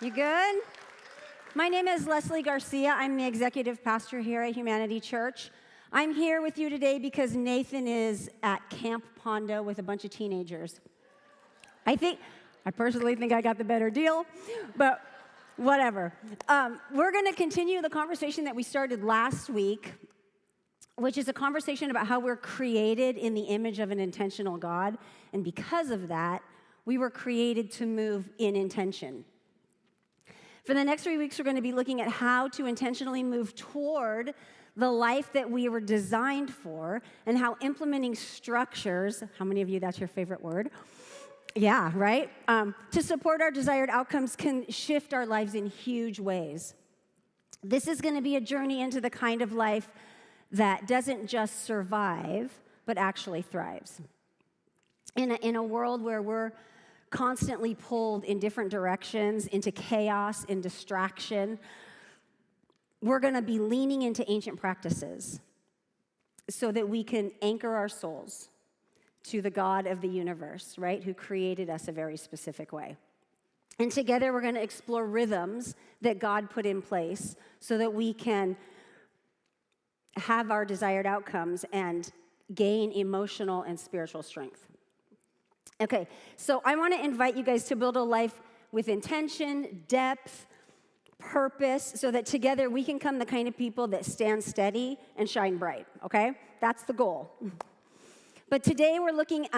You good? My name is Leslie Garcia. I'm the executive pastor here at Humanity Church. I'm here with you today because Nathan is at Camp Pondo with a bunch of teenagers. I personally think I got the better deal, but whatever. We're going to continue the conversation that we started last week, which is a conversation about how we're created in the image of an intentional God, and because of that, we were created to move in intention. For the next 3 weeks, we're going to be looking at how to intentionally move toward the life that we were designed for, and how implementing structures, how many of you, that's your favorite word? Yeah, right? To support our desired outcomes can shift our lives in huge ways. This is going to be a journey into the kind of life that doesn't just survive, but actually thrives. In a world where we're constantly pulled in different directions, into chaos and distraction, we're going to be leaning into ancient practices so that we can anchor our souls to the God of the universe, right, who created us a very specific way. And together we're going to explore rhythms that God put in place so that we can have our desired outcomes and gain emotional and spiritual strength. Okay, so I want to invite you guys to build a life with intention, depth, purpose, so that together we can become the kind of people that stand steady and shine bright, okay? That's the goal. But today we're going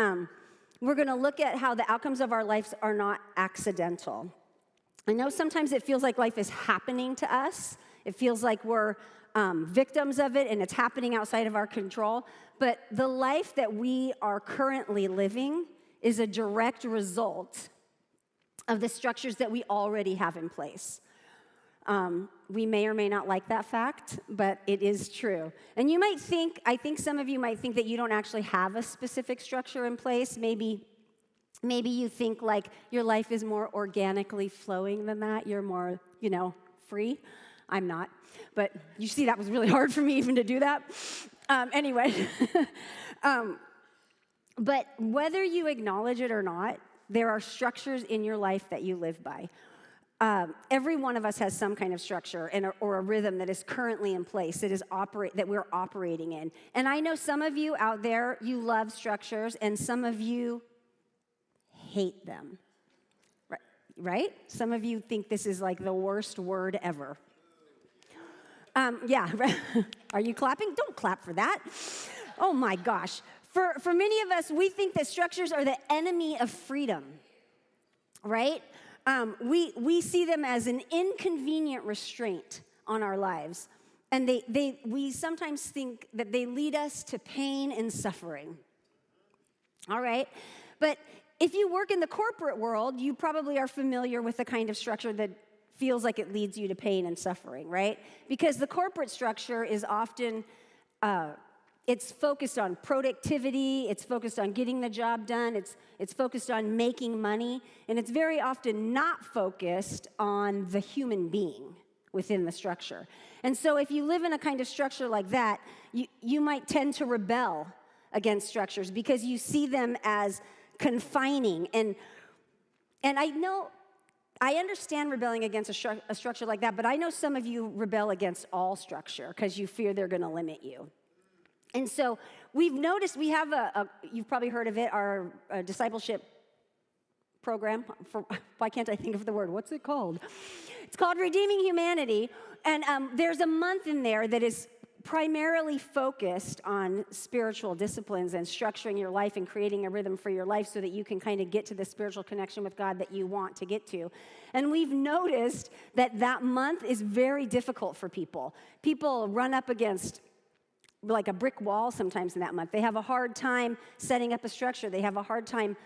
to look at how the outcomes of our lives are not accidental. I know sometimes it feels like life is happening to us. It feels like we're victims of it and it's happening outside of our control. But the life that we are currently living is a direct result of the structures that we already have in place. We may or may not like that fact, but it is true. And you might think, I think some of you might think that you don't actually have a specific structure in place. Maybe you think like your life is more organically flowing than that. You're more, free. I'm not. But you see, that was really hard for me even to do that. Anyway. But whether you acknowledge it or not, there are structures in your life that you live by. Every one of us has some kind of structure or a rhythm that is currently in place that we're operating in. And I know some of you out there, you love structures, and some of you hate them. Right? Some of you think this is like the worst word ever. Yeah. Are you clapping? Don't clap for that. Oh my gosh. For many of us, we think that structures are the enemy of freedom, right? We see them as an inconvenient restraint on our lives. And we sometimes think that they lead us to pain and suffering. All right? But if you work in the corporate world, you probably are familiar with the kind of structure that feels like it leads you to pain and suffering, right? Because the corporate structure is often it's focused on productivity, it's focused on getting the job done, it's focused on making money, and it's very often not focused on the human being within the structure. And so if you live in a kind of structure like that, you might tend to rebel against structures because you see them as confining. And I understand rebelling against a structure like that, but I know some of you rebel against all structure because you fear they're going to limit you. And so we've noticed we have you've probably heard of it, our discipleship program. Why can't I think of the word? What's it called? It's called Redeeming Humanity. And there's a month in there that is primarily focused on spiritual disciplines and structuring your life and creating a rhythm for your life so that you can kind of get to the spiritual connection with God that you want to get to. And we've noticed that month is very difficult for people. People run up against like a brick wall sometimes in that month. They have a hard time setting up a structure. They have a hard time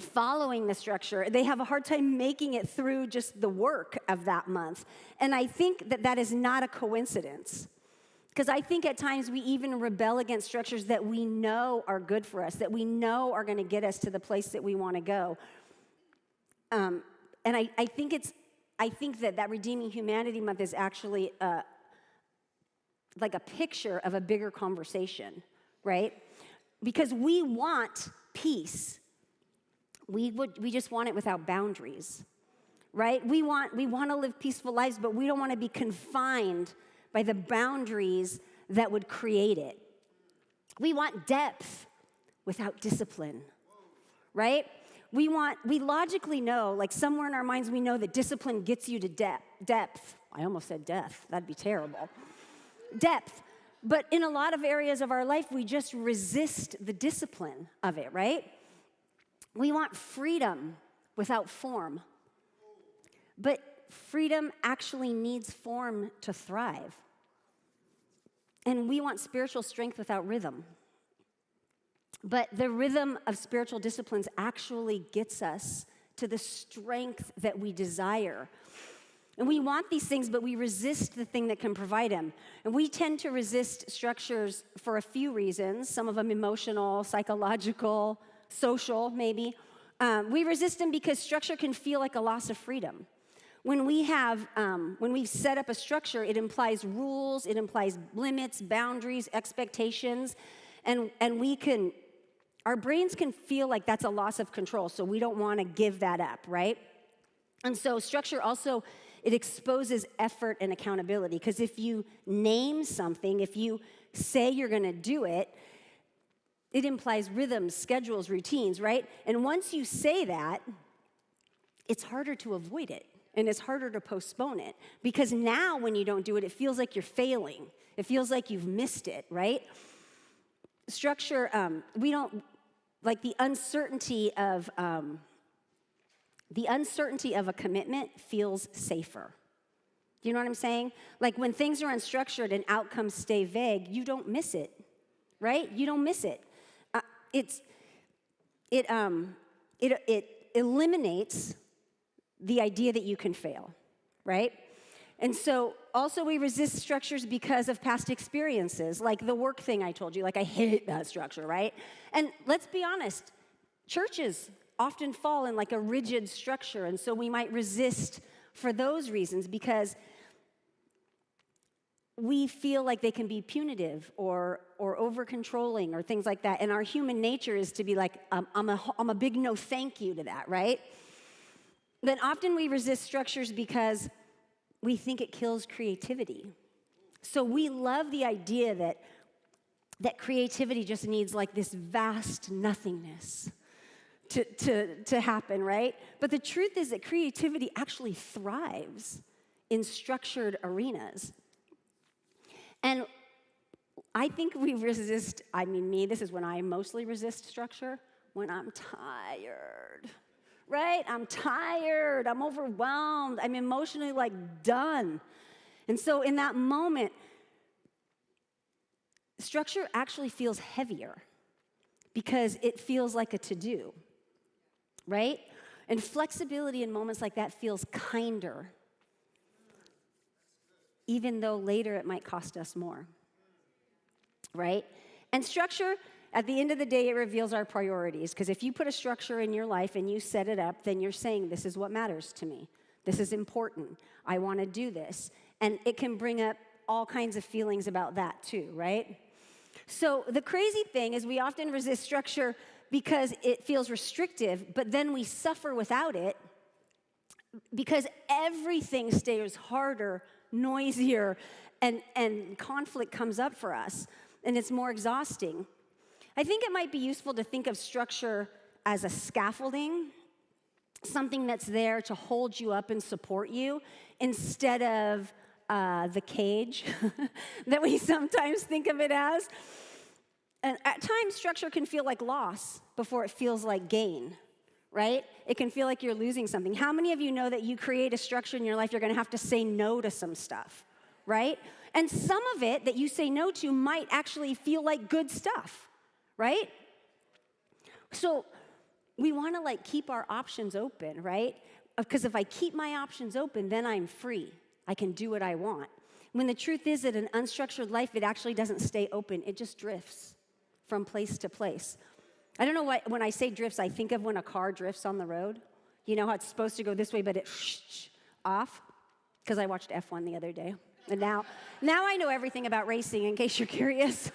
following the structure. They have a hard time making it through just the work of that month. And I think that is not a coincidence. Because I think at times we even rebel against structures that we know are good for us, that we know are going to get us to the place that we want to go. And I think that Redeeming Humanity Month is actually like a picture of a bigger conversation, right? Because we want peace. We just want it without boundaries. right? We want to live peaceful lives, but we don't want to be confined by the boundaries that would create it. We want depth without discipline, right? We logically know, like somewhere in our minds, we know that discipline gets you to depth. I almost said death. That'd be terrible. Depth. But in a lot of areas of our life, we just resist the discipline of it, right? We want freedom without form. But freedom actually needs form to thrive. And we want spiritual strength without rhythm. But the rhythm of spiritual disciplines actually gets us to the strength that we desire. And we want these things, but we resist the thing that can provide them. And we tend to resist structures for a few reasons, some of them emotional, psychological, social, maybe. We resist them because structure can feel like a loss of freedom. When we've set up a structure, it implies rules, it implies limits, boundaries, expectations, and our brains can feel like that's a loss of control, so we don't want to give that up, right? And so structure also, it exposes effort and accountability, because if you name something, if you say you're going to do it, it implies rhythms, schedules, routines, right? And once you say that, it's harder to avoid it, and it's harder to postpone it, because now when you don't do it, it feels like you're failing. It feels like you've missed it, right? Structure, we don't, like the uncertainty of a commitment feels safer. Do you know what I'm saying? Like when things are unstructured and outcomes stay vague, you don't miss it, right? You don't miss it. It eliminates the idea that you can fail, right? And so also we resist structures because of past experiences, like the work thing I told you, like I hate that structure, right? And let's be honest, churches often fall in like a rigid structure, and so we might resist for those reasons because we feel like they can be punitive or over-controlling or things like that, and our human nature is to be like, I'm a big no thank you to that, right? Then often we resist structures because we think it kills creativity. So we love the idea that creativity just needs like this vast nothingness to happen, right? But the truth is that creativity actually thrives in structured arenas. And I think we resist, this is when I mostly resist structure, when I'm tired. Right? I'm tired, I'm overwhelmed, I'm emotionally like done. And so in that moment, structure actually feels heavier because it feels like a to-do, right? And flexibility in moments like that feels kinder, even though later it might cost us more, right? And structure, at the end of the day, it reveals our priorities, because if you put a structure in your life and you set it up, then you're saying, this is what matters to me. This is important. I want to do this. And it can bring up all kinds of feelings about that too, right? So the crazy thing is we often resist structure because it feels restrictive, but then we suffer without it because everything stays harder, noisier, and conflict comes up for us, and it's more exhausting. I think it might be useful to think of structure as a scaffolding, something that's there to hold you up and support you, instead of the cage that we sometimes think of it as. And at times, structure can feel like loss before it feels like gain, right? It can feel like you're losing something. How many of you know that you create a structure in your life, you're going to have to say no to some stuff, right? And some of it that you say no to might actually feel like good stuff, right? So we want to like keep our options open, right? Because if I keep my options open, then I'm free. I can do what I want. When the truth is that an unstructured life, it actually doesn't stay open. It just drifts from place to place. I don't know why, when I say drifts, I think of when a car drifts on the road. You know how it's supposed to go this way, but it off? Because I watched F1 the other day. And now I know everything about racing, in case you're curious.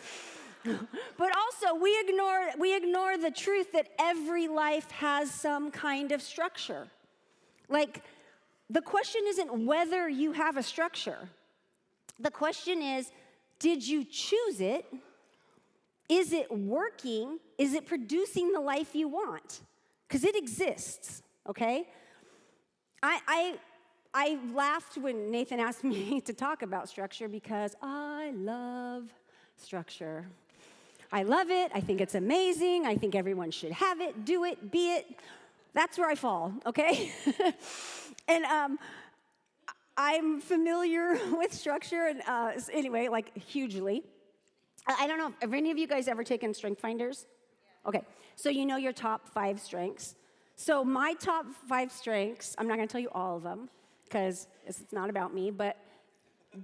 But also, we ignore the truth that every life has some kind of structure. Like, the question isn't whether you have a structure. The question is, did you choose it? Is it working? Is it producing the life you want? Because it exists, okay? I laughed when Nathan asked me to talk about structure because I love structure. I love it. I think it's amazing. I think everyone should have it, do it, be it. That's where I fall, okay? And I'm familiar with structure, and anyway, like hugely. I don't know, have any of you guys ever taken strength finders? Okay, so you know your top 5 strengths. So my top 5 strengths, I'm not gonna tell you all of them, because it's not about me, but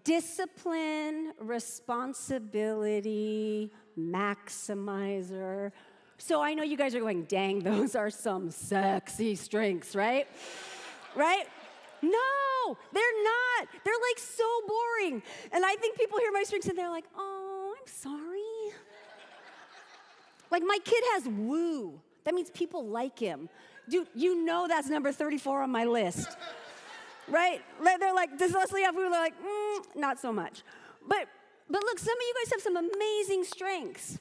discipline, responsibility, maximizer. So I know you guys are going, dang, those are some sexy strengths, right? Right? No, they're not. They're like so boring. And I think people hear my strengths and they're like, oh, I'm sorry. Like my kid has woo. That means people like him. Dude, you know that's number 34 on my list. Right? They're like, does Leslie have woo? They're like, not so much. But look, some of you guys have some amazing strengths.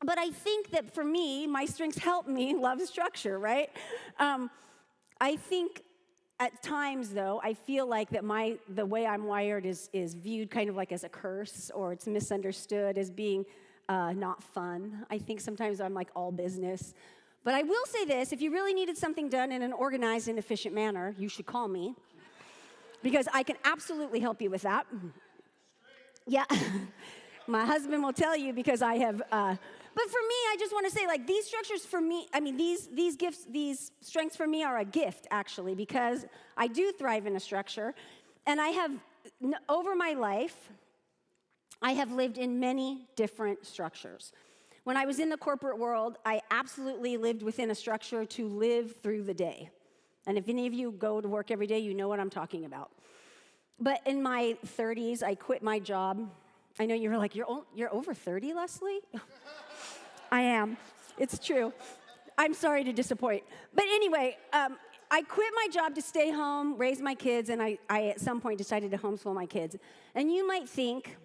But I think that for me, my strengths help me love structure, right? I think at times, though, I feel like that the way I'm wired is viewed kind of like as a curse, or it's misunderstood as being not fun. I think sometimes I'm like all business. But I will say this, if you really needed something done in an organized and efficient manner, you should call me, because I can absolutely help you with that. Yeah, my husband will tell you, because I have, but for me, I just want to say, like, these structures for me, I mean, these gifts, these strengths for me are a gift, actually, because I do thrive in a structure, and I have, over my life, I have lived in many different structures. When I was in the corporate world, I absolutely lived within a structure to live through the day. And if any of you go to work every day, you know what I'm talking about. But in my 30s, I quit my job. I know you're like, you're over 30, Leslie? I am. It's true. I'm sorry to disappoint. But anyway, I quit my job to stay home, raise my kids, and I at some point decided to homeschool my kids. And you might think,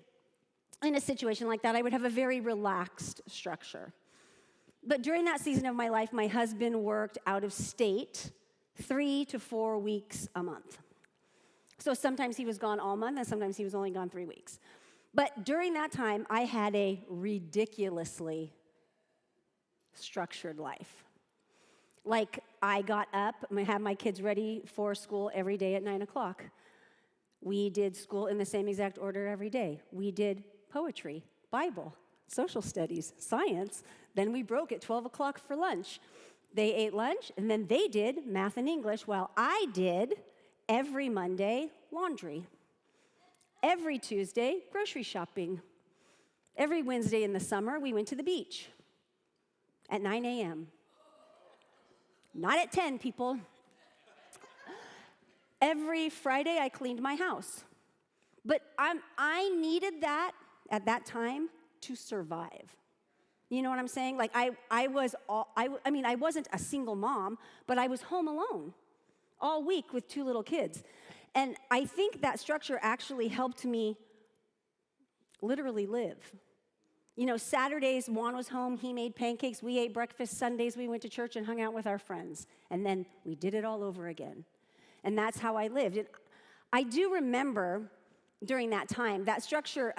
in a situation like that, I would have a very relaxed structure. But during that season of my life, my husband worked out of state 3 to 4 weeks a month. So sometimes he was gone all month, and sometimes he was only gone 3 weeks. But during that time, I had a ridiculously structured life. Like, I got up, I had my kids ready for school every day at 9 o'clock. We did school in the same exact order every day. We did poetry, Bible, social studies, science. Then we broke at 12 o'clock for lunch. They ate lunch, and then they did math and English, while I did, every Monday, laundry. Every Tuesday, grocery shopping. Every Wednesday in the summer, we went to the beach at 9 a.m. Not at 10, people. Every Friday, I cleaned my house. But I needed that at that time to survive. You know what I'm saying? Like, I wasn't a single mom, but I was home alone all week with 2 little kids. And I think that structure actually helped me literally live. You know, Saturdays, Juan was home, he made pancakes, we ate breakfast. Sundays, we went to church and hung out with our friends. And then we did it all over again. And that's how I lived. And I do remember during that time, that structure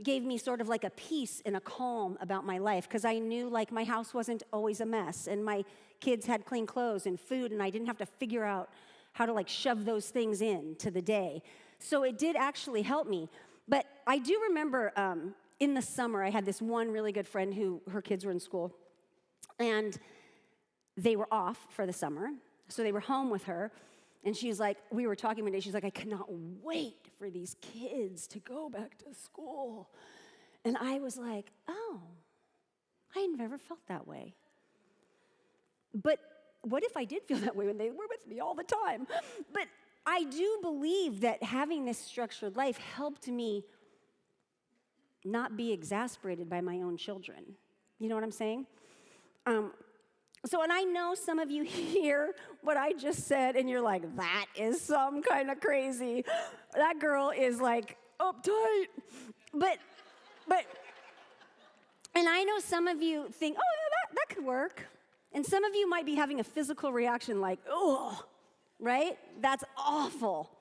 gave me sort of like a peace and a calm about my life, because I knew, like, my house wasn't always a mess, and my kids had clean clothes and food, and I didn't have to figure out how to, like, shove those things into the day. So it did actually help me. But I do remember in the summer, I had this one really good friend who, her kids were in school, and they were off for the summer, so they were home with her. And she's like, we were talking one day, she's like, I cannot wait for these kids to go back to school. And I was like, oh, I never felt that way. But what if I did feel that way when they were with me all the time? But I do believe that having this structured life helped me not be exasperated by my own children. You know what I'm saying? So, and I know some of you hear what I just said, and you're like, that is some kind of crazy. That girl is like uptight. But, and I know some of you think, oh, yeah, that could work. And some of you might be having a physical reaction like, oh, right? That's awful.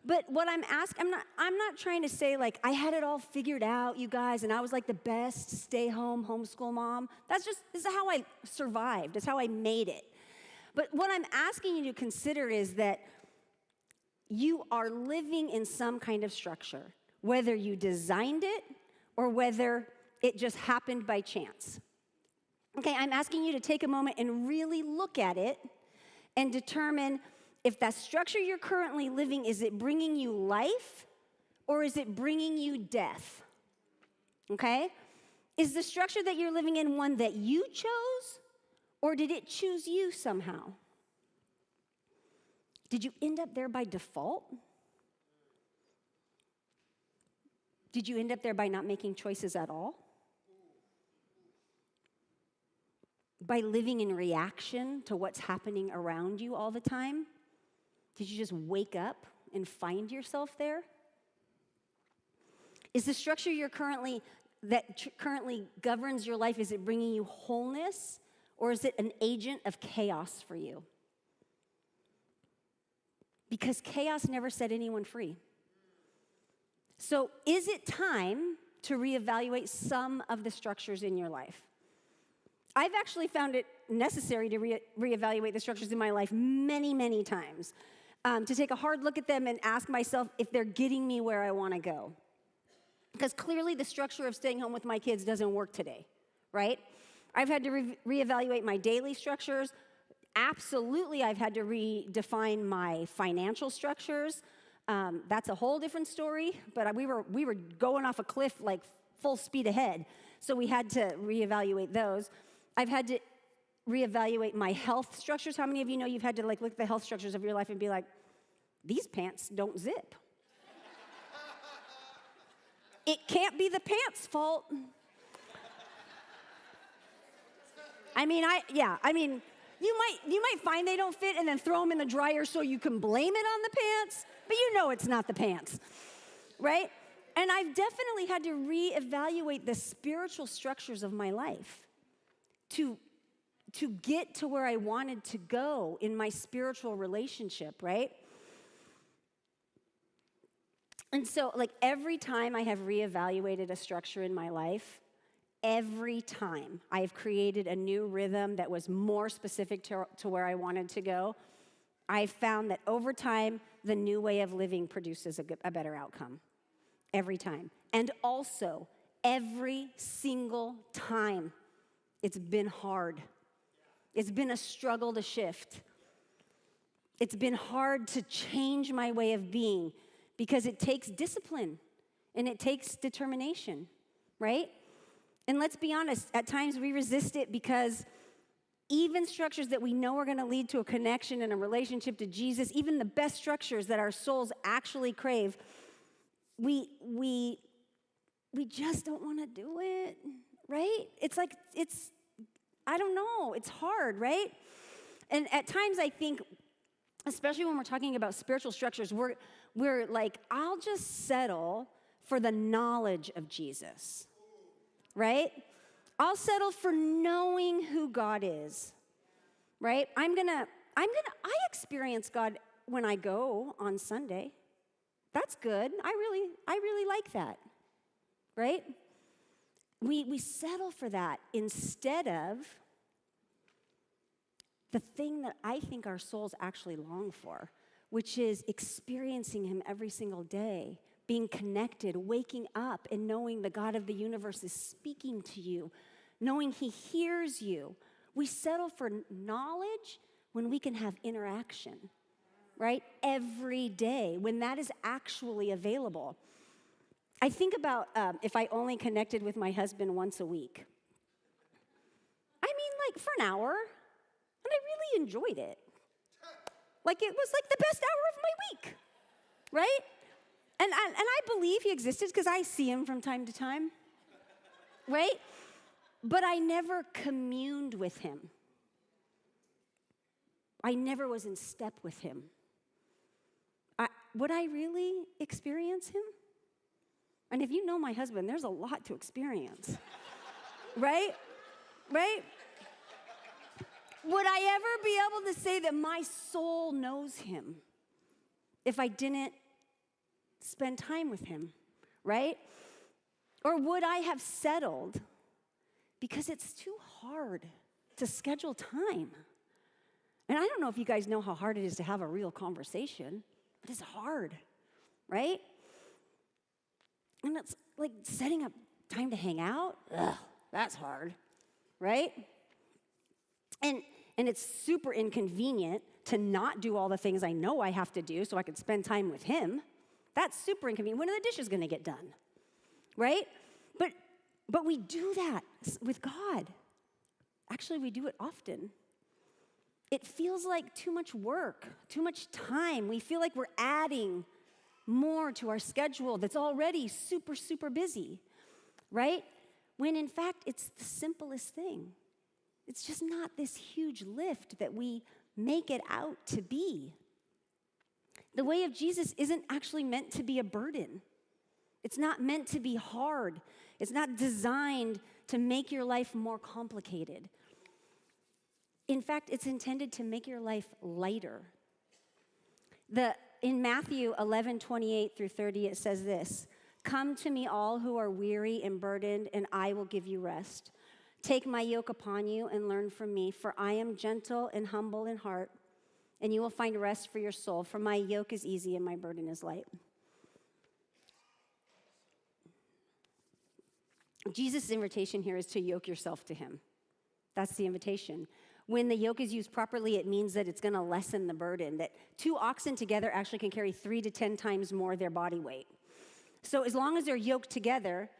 But what I'm asking, I'm not trying to say like I had it all figured out, you guys, and I was like the best stay-home homeschool mom. This is how I survived. It's how I made it. But what I'm asking you to consider is that you are living in some kind of structure, whether you designed it or whether it just happened by chance. Okay, I'm asking you to take a moment and really look at it and determine if that structure you're currently living, is it bringing you life or is it bringing you death? Okay? Is the structure that you're living in one that you chose or did it choose you somehow? Did you end up there by default? Did you end up there by not making choices at all? By living in reaction to what's happening around you all the time? Did you just wake up and find yourself there? Is the structure that currently governs your life, is it bringing you wholeness or is it an agent of chaos for you? Because chaos never set anyone free. So is it time to reevaluate some of the structures in your life? I've actually found it necessary to reevaluate the structures in my life many, many times. To take a hard look at them and ask myself if they're getting me where I want to go. Because clearly the structure of staying home with my kids doesn't work today, right? I've had to reevaluate my daily structures. Absolutely, I've had to redefine my financial structures. That's a whole different story, but we were going off a cliff like full speed ahead, so we had to reevaluate those. I've had to reevaluate my health structures. How many of you know you've had to like look at the health structures of your life and be like, these pants don't zip? It can't be the pants' fault. You might find they don't fit and then throw them in the dryer so you can blame it on the pants, but you know it's not the pants, right? And I've definitely had to reevaluate the spiritual structures of my life to get to where I wanted to go in my spiritual relationship, right? And so, like, every time I have reevaluated a structure in my life, every time I have created a new rhythm that was more specific to where I wanted to go, I've found that over time, the new way of living produces a better outcome. Every time. And also, every single time, it's been hard. It's been a struggle to shift. It's been hard to change my way of being because it takes discipline and it takes determination, right? And let's be honest, at times we resist it because even structures that we know are going to lead to a connection and a relationship to Jesus, even the best structures that our souls actually crave, we just don't want to do it, right? I don't know, it's hard, right? And at times I think, especially when we're talking about spiritual structures, we're like, I'll just settle for the knowledge of Jesus, right? I'll settle for knowing who God is, right? I experience God when I go on Sunday. That's good. I really like that, right? We settle for that instead of the thing that I think our souls actually long for, which is experiencing Him every single day, being connected, waking up, and knowing the God of the universe is speaking to you, knowing He hears you. We settle for knowledge when we can have interaction, right? Every day, when that is actually available. I think about if I only connected with my husband once a week. I mean, like for an hour, and I really enjoyed it. Like it was like the best hour of my week, right? And I believe He existed because I see Him from time to time, right? But I never communed with Him. I never was in step with him. Would I really experience him? And if you know my husband, there's a lot to experience, right? Right? Would I ever be able to say that my soul knows him if I didn't spend time with him, right? Or would I have settled because it's too hard to schedule time? And I don't know if you guys know how hard it is to have a real conversation, but it's hard, right? And it's like setting up time to hang out. Ugh, that's hard, right? And it's super inconvenient to not do all the things I know I have to do so I could spend time with him. That's super inconvenient. When are the dishes going to get done, right? But we do that with God. Actually, we do it often. It feels like too much work, too much time. We feel like we're adding more to our schedule that's already super, super busy, right? When in fact, it's the simplest thing. It's just not this huge lift that we make it out to be. The way of Jesus isn't actually meant to be a burden. It's not meant to be hard. It's not designed to make your life more complicated. In fact, it's intended to make your life lighter. In Matthew 11:28 through 30, it says this: "Come to me, all who are weary and burdened, and I will give you rest. Take my yoke upon you and learn from me, for I am gentle and humble in heart, and you will find rest for your soul. For my yoke is easy and my burden is light." Jesus' invitation here is to yoke yourself to him. That's the invitation. When the yoke is used properly, it means that it's going to lessen the burden, that 2 oxen together actually can carry 3 to 10 times more their body weight. So as long as they're yoked together,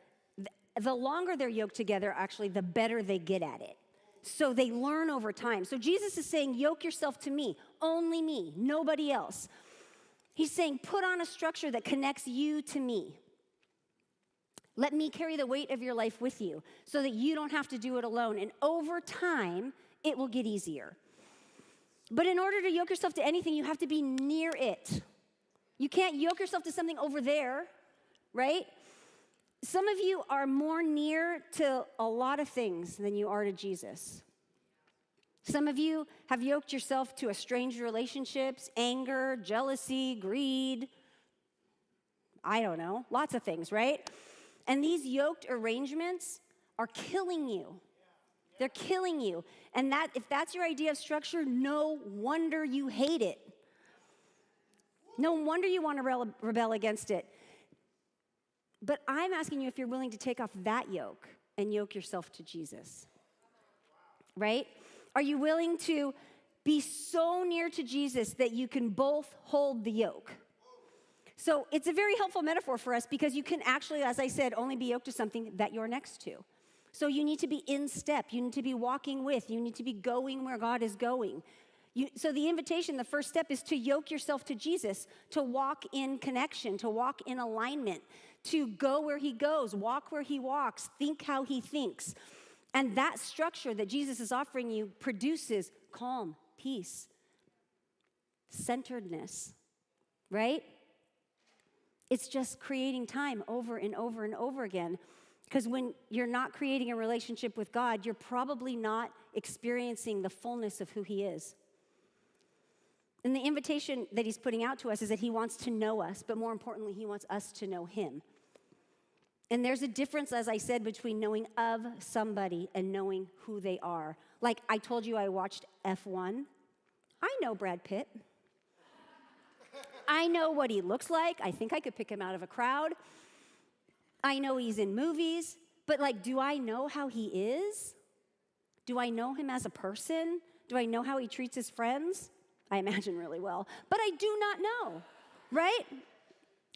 the longer they're yoked together, actually, the better they get at it. So they learn over time. So Jesus is saying, yoke yourself to me, only me, nobody else. He's saying, put on a structure that connects you to me. Let me carry the weight of your life with you so that you don't have to do it alone. And over time, it will get easier. But in order to yoke yourself to anything, you have to be near it. You can't yoke yourself to something over there, right? Some of you are more near to a lot of things than you are to Jesus. Some of you have yoked yourself to estranged relationships, anger, jealousy, greed. I don't know, lots of things, right? And these yoked arrangements are killing you. They're killing you. And if that's your idea of structure, no wonder you hate it. No wonder you want to rebel against it. But I'm asking you if you're willing to take off that yoke and yoke yourself to Jesus. Right? Are you willing to be so near to Jesus that you can both hold the yoke? So it's a very helpful metaphor for us because you can actually, as I said, only be yoked to something that you're next to. So you need to be in step. You need to be walking with. You need to be going where God is going. So the invitation, the first step is to yoke yourself to Jesus, to walk in connection, to walk in alignment, to go where he goes, walk where he walks, think how he thinks. And that structure that Jesus is offering you produces calm, peace, centeredness, right? It's just creating time over and over and over again. Because when you're not creating a relationship with God, you're probably not experiencing the fullness of who he is. And the invitation that he's putting out to us is that he wants to know us, but more importantly, he wants us to know him. And there's a difference, as I said, between knowing of somebody and knowing who they are. Like I told you I watched F1. I know Brad Pitt. I know what he looks like. I think I could pick him out of a crowd. I know he's in movies, but like, do I know how he is? Do I know him as a person? Do I know how he treats his friends? I imagine really well, but I do not know, right?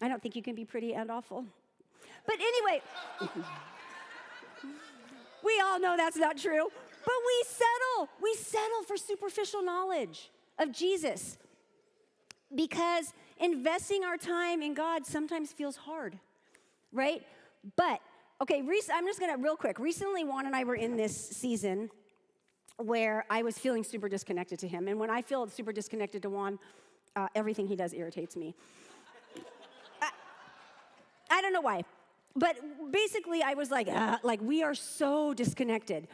I don't think you can be pretty and awful. But anyway, we all know that's not true, but we settle for superficial knowledge of Jesus because investing our time in God sometimes feels hard. Right? But, okay, I'm just going to, real quick. Recently, Juan and I were in this season where I was feeling super disconnected to him. And when I feel super disconnected to Juan, everything he does irritates me. I don't know why. But basically, I was like, we are so disconnected.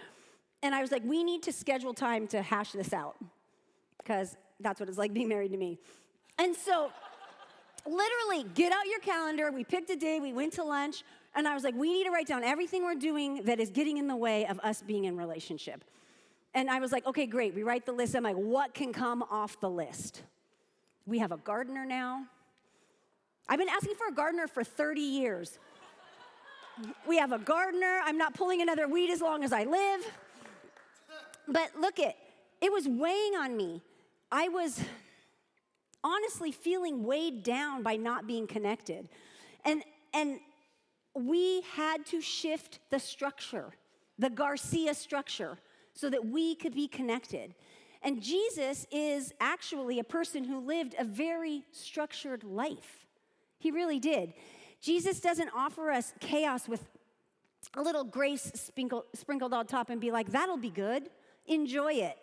And I was like, we need to schedule time to hash this out, because that's what it's like being married to me. And so, literally, get out your calendar. We picked a day. We went to lunch. And I was like, we need to write down everything we're doing that is getting in the way of us being in relationship. And I was like, okay, great. We write the list. I'm like, what can come off the list? We have a gardener now. I've been asking for a gardener for 30 years. We have a gardener. I'm not pulling another weed as long as I live. But look it was weighing on me. I was honestly feeling weighed down by not being connected. And we had to shift the structure, the Garcia structure, so that we could be connected. And Jesus is actually a person who lived a very structured life. He really did. Jesus doesn't offer us chaos with a little grace sprinkled on top and be like, that'll be good. Enjoy it.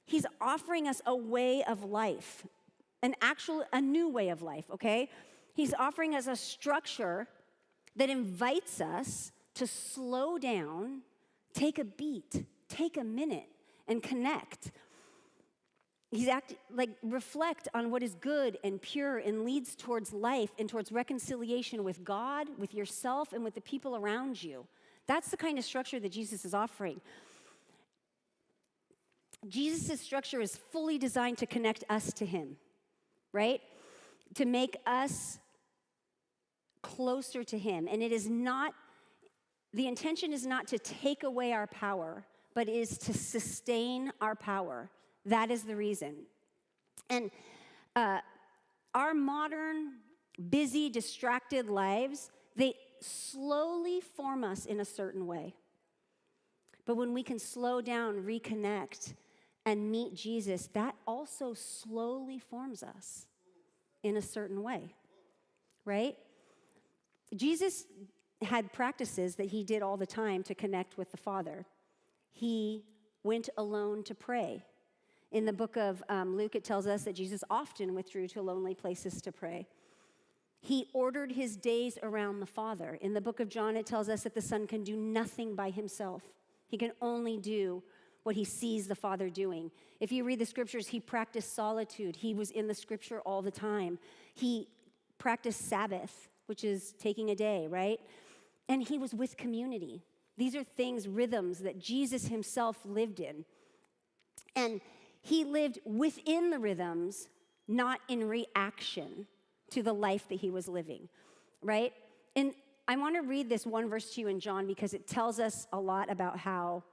He's offering us a way of life, a new way of life, okay? He's offering us a structure that invites us to slow down, take a beat, take a minute, and connect. Reflect on what is good and pure and leads towards life and towards reconciliation with God, with yourself, and with the people around you. That's the kind of structure that Jesus is offering. Jesus' structure is fully designed to connect us to him, right? To make us closer to him. And the intention is not to take away our power, but is to sustain our power. That is the reason. And our modern, busy, distracted lives, they slowly form us in a certain way. But when we can slow down, reconnect, and meet Jesus, that also slowly forms us in a certain way, right? Jesus had practices that he did all the time to connect with the Father. He went alone to pray. In the book of Luke, it tells us that Jesus often withdrew to lonely places to pray. He ordered his days around the Father. In the book of John, it tells us that the Son can do nothing by himself. He can only do what he sees the Father doing. If you read the scriptures, he practiced solitude. He was in the scripture all the time. He practiced Sabbath, which is taking a day, right? And he was with community. These are things, rhythms that Jesus himself lived in. And he lived within the rhythms, not in reaction to the life that he was living, right? And I want to read this one verse to you in John because it tells us a lot about how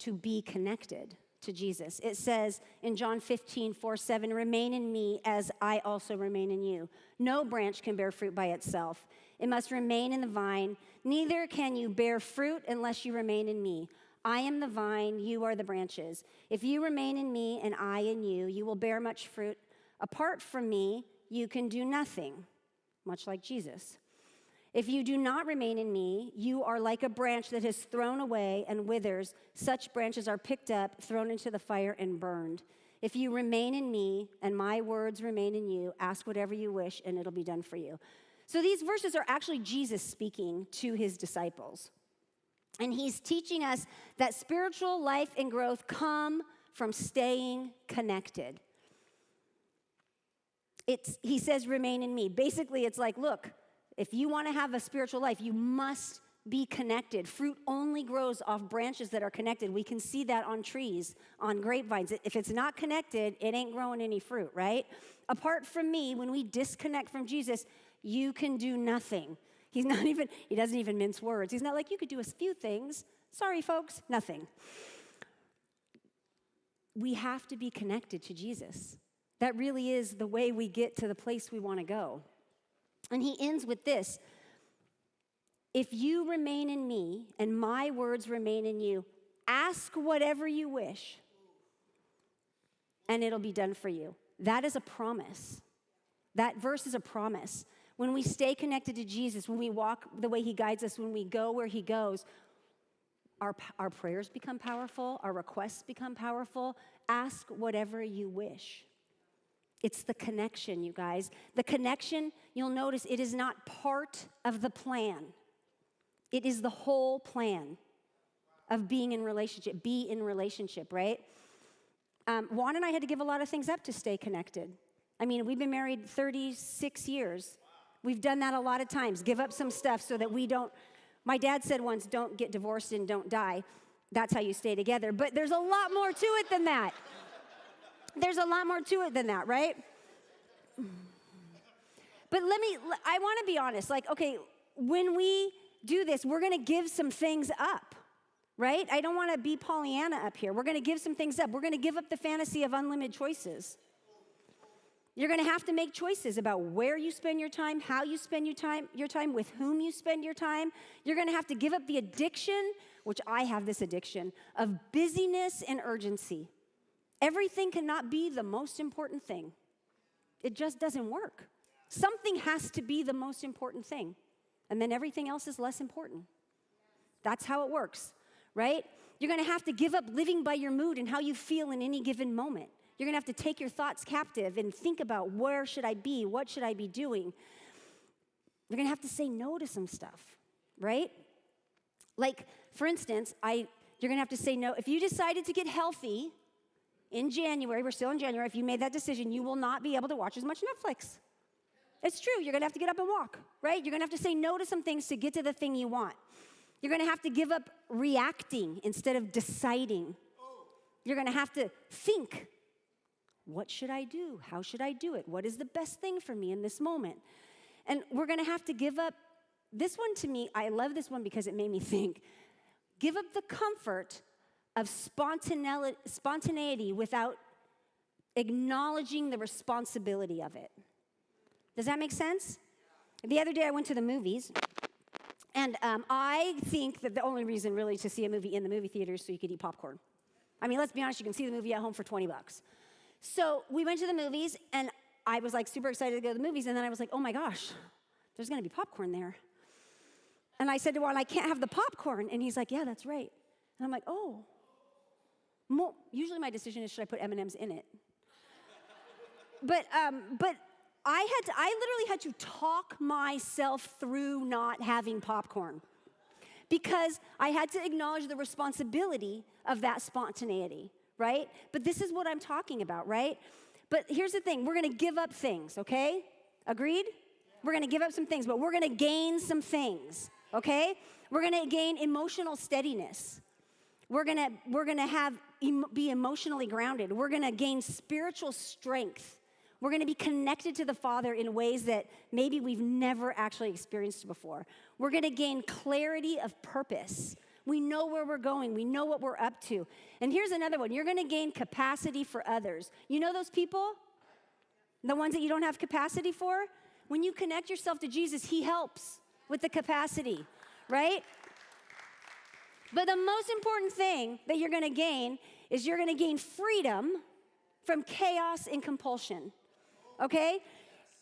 to be connected to Jesus. It says in John 15:4-7, remain in me as I also remain in you. No branch can bear fruit by itself. It must remain in the vine. Neither can you bear fruit unless you remain in me. I am the vine, you are the branches. If you remain in me and I in you, you will bear much fruit. Apart from me, you can do nothing, much like Jesus. If you do not remain in me, you are like a branch that is thrown away and withers. Such branches are picked up, thrown into the fire, and burned. If you remain in me and my words remain in you, ask whatever you wish and it'll be done for you. So these verses are actually Jesus speaking to his disciples. And he's teaching us that spiritual life and growth come from staying connected. He says, remain in me. Basically, it's like, look, if you want to have a spiritual life, you must be connected. Fruit only grows off branches that are connected. We can see that on trees, on grapevines. If it's not connected, it ain't growing any fruit, right? Apart from me, when we disconnect from Jesus, you can do nothing. He doesn't even mince words. He's not like, you could do a few things. Sorry, folks, nothing. We have to be connected to Jesus. That really is the way we get to the place we want to go. And he ends with this. If you remain in me and my words remain in you, ask whatever you wish and it'll be done for you. That is a promise. That verse is a promise. When we stay connected to Jesus, when we walk the way he guides us, when we go where he goes, our prayers become powerful, our requests become powerful. Ask whatever you wish. It's the connection, you guys. The connection, you'll notice it is not part of the plan. It is the whole plan of being in relationship. Be in relationship, right? Juan and I had to give a lot of things up to stay connected. I mean, we've been married 36 years. We've done that a lot of times. Give up some stuff so that we don't. My dad said once, don't get divorced and don't die. That's how you stay together. But there's a lot more to it than that. There's a lot more to it than that, right? But I want to be honest. Like, okay, when we do this, we're going to give some things up, right? I don't want to be Pollyanna up here. We're going to give some things up. We're going to give up the fantasy of unlimited choices. You're going to have to make choices about where you spend your time, how you spend your time, with whom you spend your time. You're going to have to give up the addiction, which I have this addiction, of busyness and urgency. Everything cannot be the most important thing. It just doesn't work. Something has to be the most important thing, and then everything else is less important. That's how it works, right? You're going to have to give up living by your mood and how you feel in any given moment. You're going to have to take your thoughts captive and think about where should I be? What should I be doing? You're going to have to say no to some stuff, right? Like, for instance, you're going to have to say no. If you decided to get healthy in January, we're still in January, if you made that decision, you will not be able to watch as much Netflix. It's true. You're going to have to get up and walk, right? You're going to have to say no to some things to get to the thing you want. You're going to have to give up reacting instead of deciding. You're going to have to think. What should I do? How should I do it? What is the best thing for me in this moment? And we're going to have to give up. This one to me, I love this one because it made me think. Give up the comfort of spontaneity without acknowledging the responsibility of it. Does that make sense? The other day I went to the movies, and I think that the only reason really to see a movie in the movie theater is so you could eat popcorn. I mean, let's be honest, you can see the movie at home for $20. So we went to the movies, and I was like super excited to go to the movies, and then I was like, oh my gosh, there's gonna be popcorn there. And I said to Juan, I can't have the popcorn. And he's like, yeah, that's right. And I'm like, oh. Usually my decision is, should I put M&Ms in it? But I literally had to talk myself through not having popcorn because I had to acknowledge the responsibility of that spontaneity, right? But this is what I'm talking about, right? But here's the thing, we're gonna give up things, okay? Agreed? We're gonna give up some things, but we're gonna gain some things, okay? We're gonna gain emotional steadiness. We're gonna be emotionally grounded. We're gonna gain spiritual strength. We're gonna be connected to the Father in ways that maybe we've never actually experienced before. We're gonna gain clarity of purpose. We know where we're going. We know what we're up to. And here's another one. You're gonna gain capacity for others. You know those people? The ones that you don't have capacity for? When you connect yourself to Jesus, He helps with the capacity, right? But the most important thing that you're gonna gain is you're gonna gain freedom from chaos and compulsion, okay?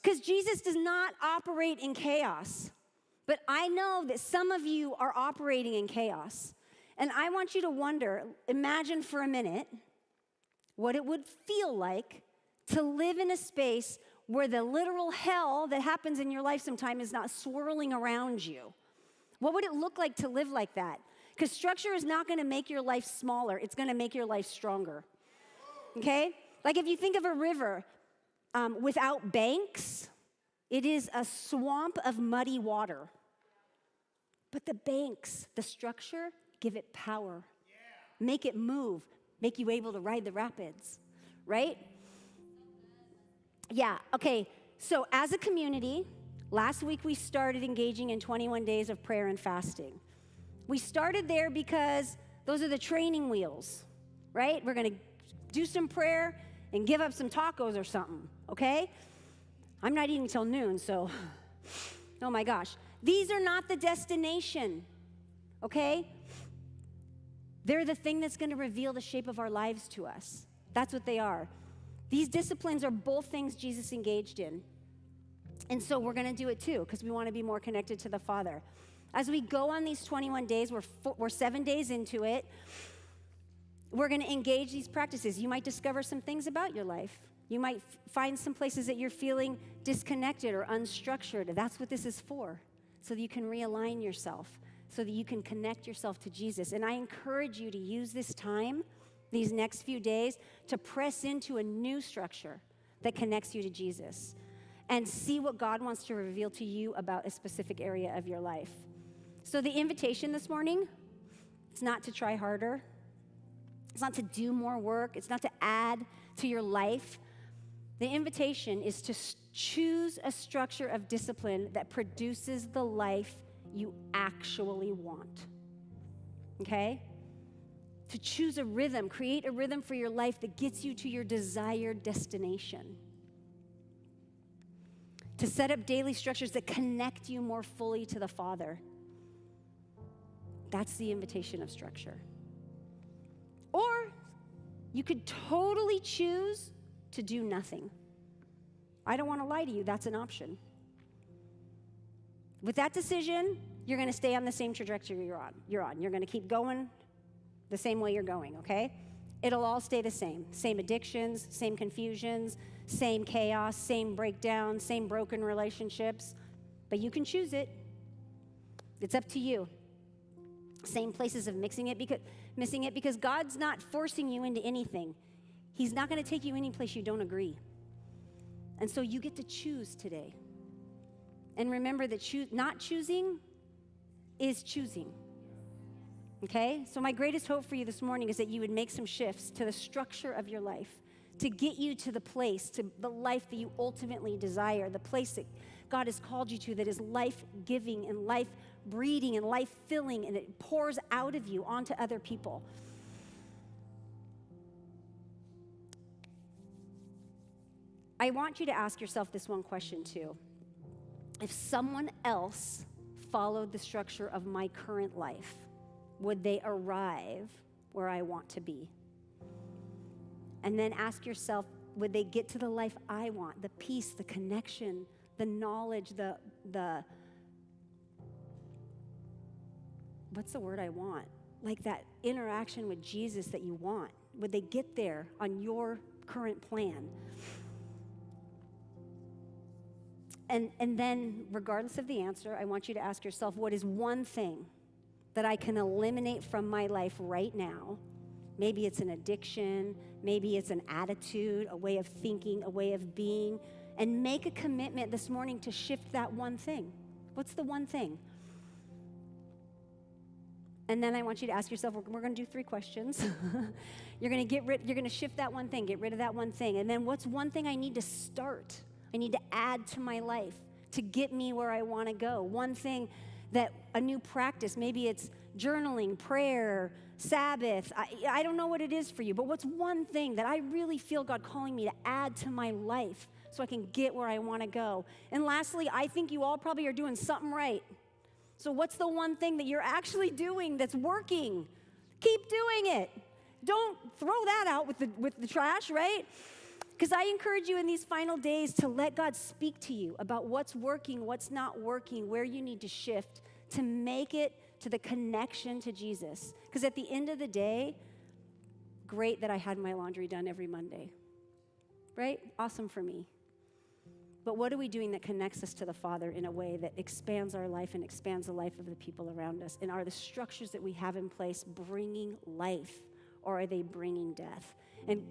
Because Jesus does not operate in chaos. But I know that some of you are operating in chaos. And I want you to wonder, imagine for a minute, what it would feel like to live in a space where the literal hell that happens in your life sometime is not swirling around you. What would it look like to live like that? Because structure is not gonna make your life smaller, it's gonna make your life stronger, okay? Like if you think of a river without banks, it is a swamp of muddy water. But the banks, the structure, give it power, make it move, make you able to ride the rapids, right? Yeah, okay, so as a community, last week we started engaging in 21 days of prayer and fasting. We started there because those are the training wheels, right? We're gonna do some prayer and give up some tacos or something, okay? I'm not eating till noon, so, oh my gosh. These are not the destination, okay? They're the thing that's gonna reveal the shape of our lives to us. That's what they are. These disciplines are both things Jesus engaged in. And so we're gonna do it too, because we wanna be more connected to the Father. As we go on these 21 days, we're 7 days into it, we're going to engage these practices. You might discover some things about your life. You might find some places that you're feeling disconnected or unstructured. That's what this is for, so that you can realign yourself, so that you can connect yourself to Jesus. And I encourage you to use this time, these next few days, to press into a new structure that connects you to Jesus and see what God wants to reveal to you about a specific area of your life. So the invitation this morning, it's not to try harder. It's not to do more work. It's not to add to your life. The invitation is to choose a structure of discipline that produces the life you actually want. Okay? To choose a rhythm, create a rhythm for your life that gets you to your desired destination. To set up daily structures that connect you more fully to the Father. That's the invitation of structure. Or you could totally choose to do nothing. I don't want to lie to you, that's an option. With that decision, you're going to stay on the same trajectory you're on. You're going to keep going the same way you're going, okay? It'll all stay the same. Same addictions, same confusions, same chaos, same breakdown, same broken relationships. But you can choose it. It's up to you. Same places of missing it because God's not forcing you into anything. He's not going to take you any place you don't agree. And so you get to choose today. And remember that not choosing is choosing. Okay? So my greatest hope for you this morning is that you would make some shifts to the structure of your life to get you to the place, to the life that you ultimately desire, the place that God has called you to that is life-giving and life-breathing and life-filling, and it pours out of you onto other people. I want you to ask yourself this one question too. If someone else followed the structure of my current life, would they arrive where I want to be? And then ask yourself, would they get to the life I want, the peace, the connection, the knowledge, the what's the word I want? Like that interaction with Jesus that you want. Would they get there on your current plan? And then, regardless of the answer, I want you to ask yourself, what is one thing that I can eliminate from my life right now? Maybe it's an addiction, maybe it's an attitude, a way of thinking, a way of being, and make a commitment this morning to shift that one thing. What's the one thing? And then I want you to ask yourself, we're going to do 3 questions. You're going to shift that one thing, get rid of that one thing. And then what's one thing I need to start? I need to add to my life to get me where I want to go. One thing that a new practice, maybe it's journaling, prayer, Sabbath. I don't know what it is for you, but what's one thing that I really feel God calling me to add to my life so I can get where I want to go? And lastly, I think you all probably are doing something right. So what's the one thing that you're actually doing that's working? Keep doing it. Don't throw that out with the trash, right? Because I encourage you in these final days to let God speak to you about what's working, what's not working, where you need to shift to make it to the connection to Jesus. Because at the end of the day, great that I had my laundry done every Monday, right? Awesome for me. But what are we doing that connects us to the Father in a way that expands our life and expands the life of the people around us? And are the structures that we have in place bringing life, or are they bringing death? And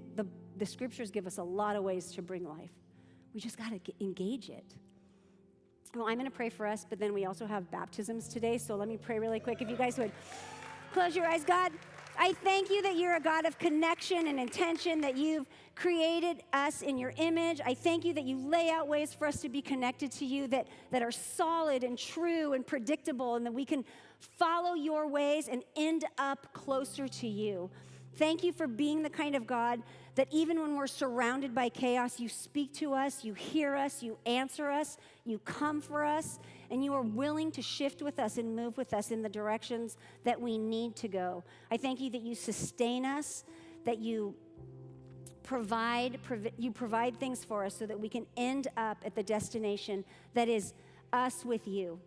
the scriptures give us a lot of ways to bring life. We just got to engage it. Well, I'm going to pray for us, but then we also have baptisms today, so let me pray really quick. If you guys would close your eyes. God, I thank you that you're a God of connection and intention, that you've created us in your image. I thank you that you lay out ways for us to be connected to you that are solid and true and predictable, and that we can follow your ways and end up closer to you. Thank you for being the kind of God that even when we're surrounded by chaos, you speak to us, you hear us, you answer us, you come for us, and you are willing to shift with us and move with us in the directions that we need to go. I thank you that you sustain us, that you provide things for us so that we can end up at the destination that is us with you.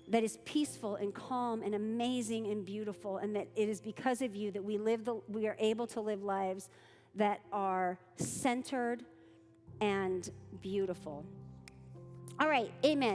that is peaceful and calm and amazing and beautiful, and that it is because of you that we are able to live lives that are centered and beautiful. All right, amen.